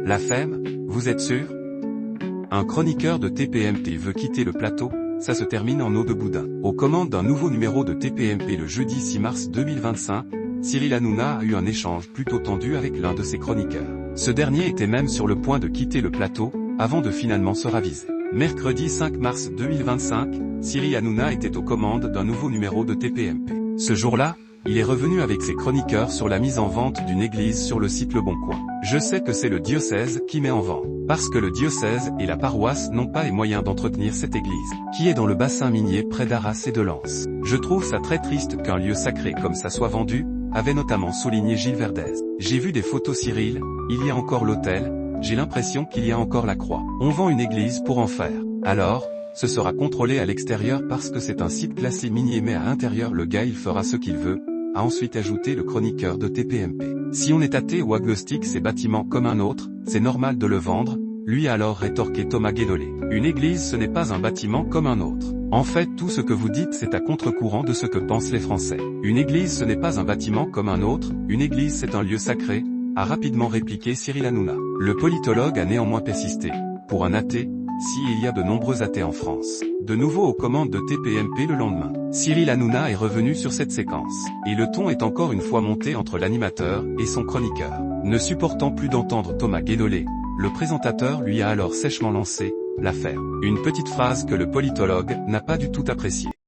La ferme, vous êtes sûr? Un chroniqueur de TPMP veut quitter le plateau, ça se termine en eau de boudin. Aux commandes d'un nouveau numéro de TPMP le jeudi 6 mars 2025, Cyril Hanouna a eu un échange plutôt tendu avec l'un de ses chroniqueurs. Ce dernier était même sur le point de quitter le plateau, avant de finalement se raviser. Mercredi 5 mars 2025, Cyril Hanouna était aux commandes d'un nouveau numéro de TPMP. Ce jour-là, il est revenu avec ses chroniqueurs sur la mise en vente d'une église sur le site Le Bon Coin. Je sais que c'est le diocèse qui met en vente, parce que le diocèse et la paroisse n'ont pas les moyens d'entretenir cette église, qui est dans le bassin minier près d'Arras et de Lens. Je trouve ça très triste qu'un lieu sacré comme ça soit vendu, avait notamment souligné Gilles Verdez. J'ai vu des photos Cyril, il y a encore l'autel, j'ai l'impression qu'il y a encore la croix. On vend une église pour en faire. Alors, ce sera contrôlé à l'extérieur parce que c'est un site classé minier mais à l'intérieur le gars il fera ce qu'il veut, a ensuite ajouté le chroniqueur de TPMP. Si on est athée ou agnostique ces bâtiments comme un autre, c'est normal de le vendre, lui a alors rétorqué Thomas Guénolé. Une église ce n'est pas un bâtiment comme un autre. En fait tout ce que vous dites c'est à contre-courant de ce que pensent les Français. Une église ce n'est pas un bâtiment comme un autre, une église c'est un lieu sacré, a rapidement répliqué Cyril Hanouna. Le politologue a néanmoins persisté. Pour un athée, il y a de nombreux athées en France. De nouveau aux commandes de TPMP le lendemain. Cyril Hanouna est revenu sur cette séquence. Et le ton est encore une fois monté entre l'animateur et son chroniqueur. Ne supportant plus d'entendre Thomas Guénolé, le présentateur lui a alors sèchement lancé « l'affaire ». Une petite phrase que le politologue n'a pas du tout appréciée.